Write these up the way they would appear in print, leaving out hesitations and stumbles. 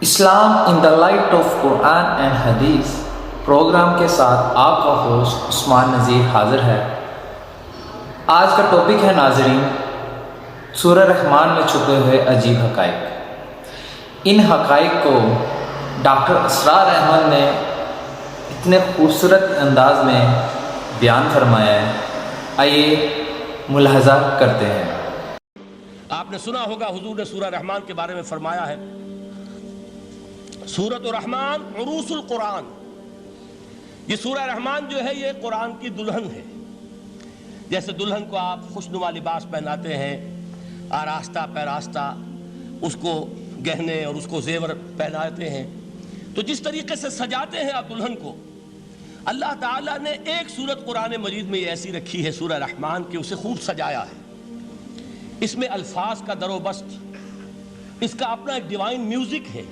Islam in the light of Quran and حدیث programme کے ساتھ آپ کا ہوسٹ عثمان نذیر حاضر ہے۔ آج کا ٹاپک ہے ناظرین، سورہ رحمان میں چھپے ہوئے عجیب حقائق۔ ان حقائق کو ڈاکٹر اسرار احمد نے اتنے خوبصورت انداز میں بیان فرمایا ہے، آئیے ملاحظہ کرتے ہیں۔ آپ نے سنا ہوگا حضور نے سورہ رحمان کے بارے میں فرمایا ہے، سورۃ الرحمن عروس القرآن۔ یہ سورہ رحمان جو ہے یہ قرآن کی دلہن ہے۔ جیسے دلہن کو آپ خوشنما لباس پہناتے ہیں، آراستہ پیراستہ اس کو گہنے اور اس کو زیور پہناتے ہیں، تو جس طریقے سے سجاتے ہیں آپ دلہن کو، اللہ تعالیٰ نے ایک سورت قرآن مجید میں یہ ایسی رکھی ہے سورہ رحمان کہ اسے خوب سجایا ہے۔ اس میں الفاظ کا در و بست، اس کا اپنا ایک ڈیوائن میوزک ہے۔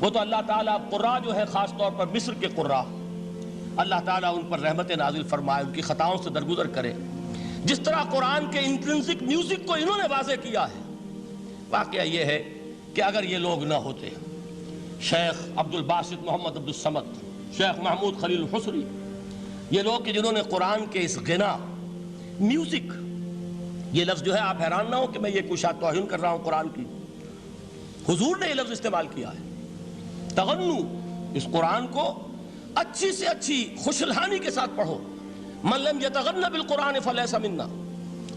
وہ تو اللہ تعالیٰ قراء جو ہے، خاص طور پر مصر کے قراء، اللہ تعالیٰ ان پر رحمت نازل فرمائے، ان کی خطاؤں سے درگزر کرے۔ جس طرح قرآن کے انٹرنسک میوزک کو انہوں نے واضح کیا ہے۔ واقعہ یہ ہے کہ اگر یہ لوگ نہ ہوتے، شیخ عبد الباسط محمد عبد الصمد، شیخ محمود خلیل الحصری، یہ لوگ کہ جنہوں نے قرآن کے اس غنا، میوزک، یہ لفظ جو ہے آپ حیران نہ ہو کہ میں یہ کوئی شاید توہین کر رہا ہوں قرآن کی، حضور نے یہ لفظ استعمال کیا ہے، تغنو، اس قرآن کو اچھی سے اچھی خوشلحانی کے ساتھ پڑھو۔ من لم یتغن بالقرآن فلیس منا،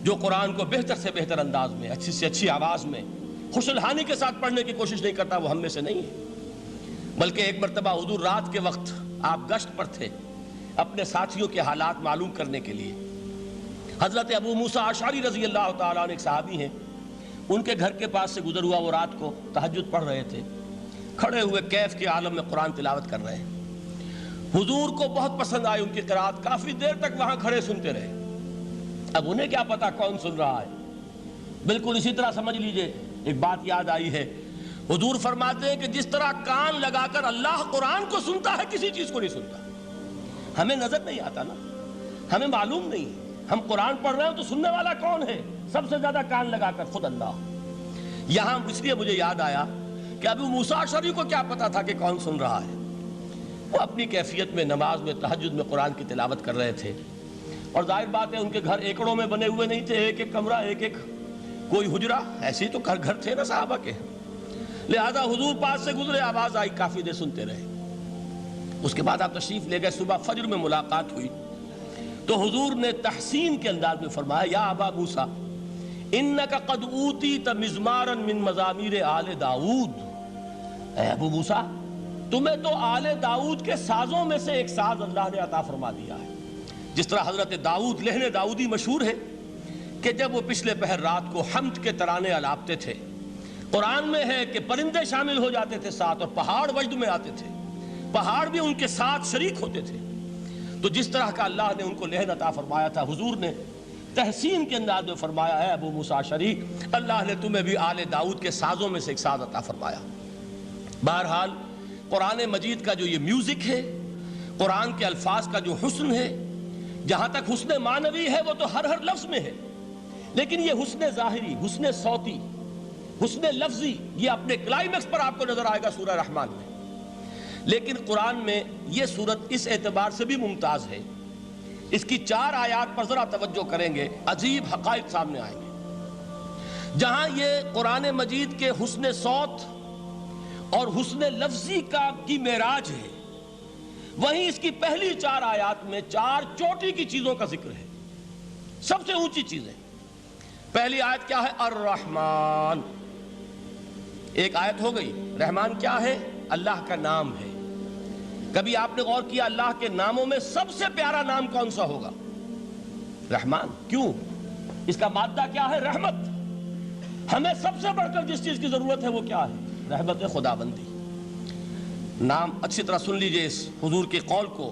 جو قرآن کو بہتر سے بہتر انداز میں، اچھی سے اچھی آواز میں، خوشلحانی کے ساتھ پڑھنے کی کوشش نہیں کرتا، وہ ہم میں سے نہیں ہے۔ بلکہ ایک مرتبہ حضور رات کے وقت آپ گشت پر تھے اپنے ساتھیوں کے حالات معلوم کرنے کے لیے۔ حضرت ابو موسیٰ اشعری رضی اللہ تعالیٰ عنہ ایک صحابی ہیں، ان کے گھر کے پاس سے گزر ہوا، وہ رات کو تہجد پڑھ رہے تھے، کھڑے ہوئے کیف کے عالم میں قرآن تلاوت کر رہے ہیں۔ حضور کو بہت پسند آئی ان کی قرآت، کافی دیر تک وہاں کھڑے سنتے رہے۔ اب انہیں کیا پتا کون سن رہا ہے۔ بالکل اسی طرح سمجھ لیجئے، ایک بات یاد آئی ہے، حضور فرماتے ہیں کہ جس طرح کان لگا کر اللہ قرآن کو سنتا ہے، کسی چیز کو نہیں سنتا۔ ہمیں نظر نہیں آتا نا، ہمیں معلوم نہیں، ہم قرآن پڑھ رہے ہیں تو سننے والا کون ہے؟ سب سے زیادہ کان لگا کر خود اللہ۔ یہاں اس لیے مجھے یاد آیا کہ ابو موسیٰ اشعری کو کیا پتا تھا کہ کون سن رہا ہے۔ وہ اپنی کیفیت میں نماز میں تہجد میں قرآن کی تلاوت کر رہے تھے، اور ظاہر بات ہے ان کے گھر ایکڑوں میں بنے ہوئے نہیں تھے، ایک ایک کمرہ، ایک ایک کوئی حجرہ، ایسے ہی تو گھر تھے نا صحابہ کے۔ لہذا حضور پاس سے گزرے، آواز آئی، کافی دیر سنتے رہے۔ اس کے بعد آپ تشریف لے گئے، صبح فجر میں ملاقات ہوئی تو حضور نے تحسین کے انداز میں فرمایا، یا ابا موسیٰ انک قد اوتیت مزمارا من مزامیر آل داؤد۔ اے ابو موسیٰ، تمہیں تو آل داؤد کے سازوں میں سے ایک ساز اللہ نے عطا فرما دیا ہے۔ جس طرح حضرت داؤد، لہن داؤدی مشہور ہے کہ جب وہ پچھلے پہر رات کو حمد کے ترانے الاپتے تھے، قرآن میں ہے کہ پرندے شامل ہو جاتے تھے ساتھ، اور پہاڑ وجد میں آتے تھے، پہاڑ بھی ان کے ساتھ شریک ہوتے تھے۔ تو جس طرح کا اللہ نے ان کو لہن عطا فرمایا تھا، حضور نے تحسین کے انداز میں فرمایا ہے، ابو موسیٰ اشعری، اللہ نے تمہیں بھی آل داؤد کے سازوں میں سے ایک ساز عطا فرمایا۔ بہرحال قرآن مجید کا جو یہ میوزک ہے، قرآن کے الفاظ کا جو حسن ہے، جہاں تک حسن معنوی ہے وہ تو ہر لفظ میں ہے، لیکن یہ حسن ظاہری، حسن صوتی، حسن لفظی، یہ اپنے کلائمیکس پر آپ کو نظر آئے گا سورہ رحمان میں۔ لیکن قرآن میں یہ سورت اس اعتبار سے بھی ممتاز ہے، اس کی 4 آیات پر ذرا توجہ کریں گے، عجیب حقائق سامنے آئیں گے۔ جہاں یہ قرآن مجید کے حسن صوت اور حسن لفظی کی معراج ہے، وہیں اس کی پہلی 4 آیات میں 4 چوٹی کی چیزوں کا ذکر ہے، سب سے اونچی چیزیں۔ پہلی آیت کیا ہے؟ الرحمن، ایک آیت ہو گئی۔ رحمان کیا ہے؟ اللہ کا نام ہے۔ کبھی آپ نے غور کیا اللہ کے ناموں میں سب سے پیارا نام کون سا ہوگا؟ رحمان۔ کیوں؟ اس کا مادہ کیا ہے؟ رحمت۔ ہمیں سب سے بڑھ کر جس چیز کی ضرورت ہے وہ کیا ہے؟ رحمت خداوندی۔ نام اچھی طرح سن لیجئے اس حضور کے قول کو۔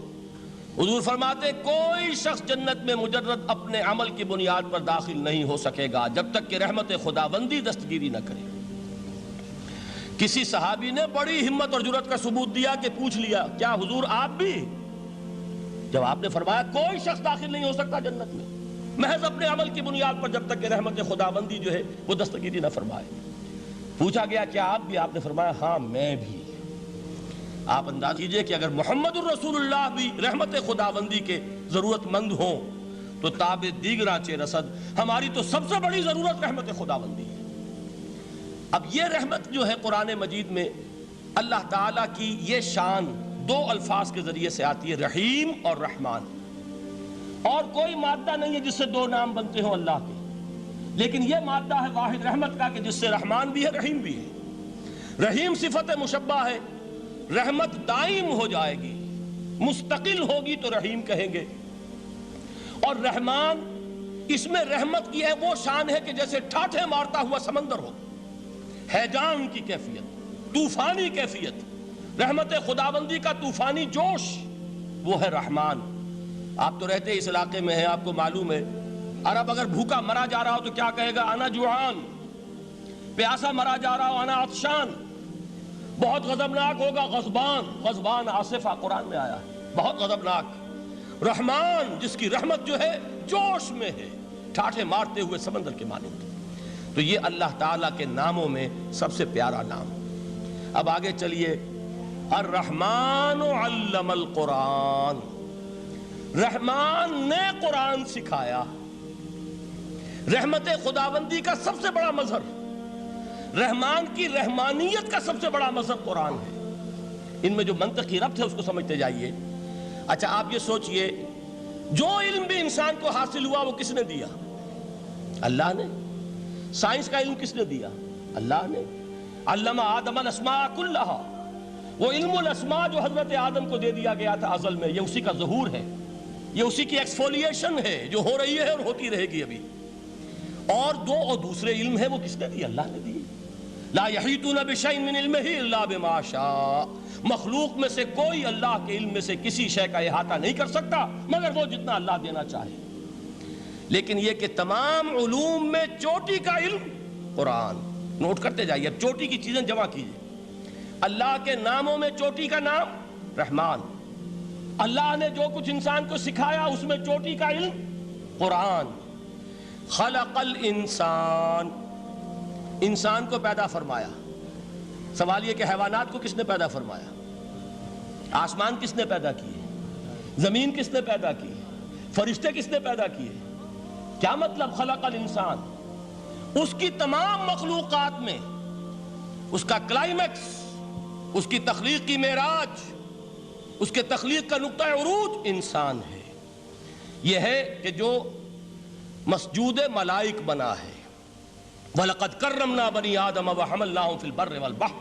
حضور فرماتے کوئی شخص جنت میں مجرد اپنے عمل کی بنیاد پر داخل نہیں ہو سکے گا جب تک کہ رحمت خداوندی دستگیری نہ کرے۔ کسی صحابی نے بڑی ہمت اور جرأت کا ثبوت دیا کہ پوچھ لیا، کیا حضور آپ بھی؟ جب آپ نے فرمایا کوئی شخص داخل نہیں ہو سکتا جنت میں محض اپنے عمل کی بنیاد پر جب تک کہ رحمت خداوندی جو ہے وہ دستگیری نہ فرمائے۔ پوچھا گیا کیا آپ بھی؟ آپ نے فرمایا ہاں میں بھی۔ آپ انداز کیجئے کہ اگر محمد الرسول اللہ بھی رحمت خداوندی کے ضرورت مند ہوں تو تاب دیگراں چے رسد، ہماری تو سب سے بڑی ضرورت رحمت خداوندی ہے۔ اب یہ رحمت جو ہے قرآن مجید میں اللہ تعالیٰ کی یہ شان دو الفاظ کے ذریعے سے آتی ہے، رحیم اور رحمان۔ اور کوئی مادہ نہیں ہے جس سے دو نام بنتے ہوں اللہ کے، لیکن یہ مادہ ہے واحد رحمت کا کہ جس سے رحمان بھی ہے رحیم بھی ہے۔ رحیم صفت مشبہ ہے، رحمت دائم ہو جائے گی، مستقل ہوگی تو رحیم کہیں گے۔ اور رحمان، اس میں رحمت کی ہے وہ شان ہے کہ جیسے ٹھاٹھے مارتا ہوا سمندر ہو، ہیجان کی کیفیت، طوفانی کیفیت، رحمت خداوندی کا طوفانی جوش، وہ ہے رحمان۔ آپ تو رہتے اس علاقے میں ہیں، آپ کو معلوم ہے عرب اگر بھوکا مرا جا رہا ہو تو کیا کہے گا؟ انا جوعان۔ پیاسا مرا جا رہا ہو انا عطشان۔ بہت غضبناک ہوگا غضبان، غضبان آصفہ قرآن میں آیا ہے، بہت غضبناک۔ رحمان جس کی رحمت جو ہے جوش میں ہے، ٹھاٹھے مارتے ہوئے سمندر کے مانند۔ تو یہ اللہ تعالیٰ کے ناموں میں سب سے پیارا نام۔ اب آگے چلیے، الرحمن علم القرآن، رحمان نے قرآن سکھایا۔ رحمت خداوندی کا سب سے بڑا مظہر، رحمان کی رحمانیت کا سب سے بڑا مظہر قرآن ہے۔ ان میں جو منطقی ربط ہے اس کو سمجھتے جائیے۔ اچھا آپ یہ سوچئے، جو علم بھی انسان کو حاصل ہوا وہ کس نے دیا؟ اللہ نے۔ سائنس کا علم کس نے دیا؟ اللہ نے۔ علم آدم الاسماء کلہا، وہ علم الاسماء جو حضرت آدم کو دے دیا گیا تھا ازل میں، یہ اسی کا ظہور ہے، یہ اسی کی ایکسفولیشن ہے جو ہو رہی ہے اور ہوتی رہے گی ابھی۔ اور دوسرے علم ہے وہ کس نے دی؟ اللہ نے دی۔ لا یحیطون بشیء من علمہ الا بما شاء، مخلوق میں سے کوئی اللہ کے علم میں سے کسی شے کا احاطہ نہیں کر سکتا مگر وہ جتنا اللہ دینا چاہے۔ لیکن یہ کہ تمام علوم میں چوٹی کا علم قرآن۔ نوٹ کرتے جائیے، اب چوٹی کی چیزیں جمع کیجئے۔ اللہ کے ناموں میں چوٹی کا نام رحمان، اللہ نے جو کچھ انسان کو سکھایا اس میں چوٹی کا علم قرآن۔ خلق الانسان، انسان کو پیدا فرمایا۔ سوال یہ کہ حیوانات کو کس نے پیدا فرمایا؟ آسمان کس نے پیدا کیے؟ زمین کس نے پیدا کی؟ فرشتے کس نے پیدا کیے؟ کیا مطلب خلق الانسان؟ اس کی تمام مخلوقات میں اس کا کلائمیکس، اس کی تخلیق کی معراج، اس کے تخلیق کا نقطہ عروج انسان ہے۔ یہ ہے کہ جو مسجود ملائک بنا ہے۔ وَلَقَدْ كَرَّمْنَا بَنِي آدَمَ وَحَمَلْنَاهُمْ فِي الْبَرِّ وَالْبَحْرِ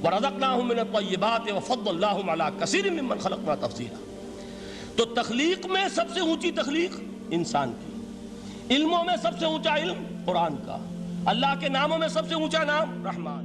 وَرَزَقْنَاهُمْ مِنَ الطَّيِّبَاتِ وَفَضَّلْنَاهُمْ عَلَى كَثِيرٍ مِّمَّنْ خَلَقْنَا تَفْضِيلًا۔ تو تخلیق میں سب سے اونچی تخلیق انسان کی، علموں میں سب سے اونچا علم قرآن کا، اللہ کے ناموں میں سب سے اونچا نام رحمان۔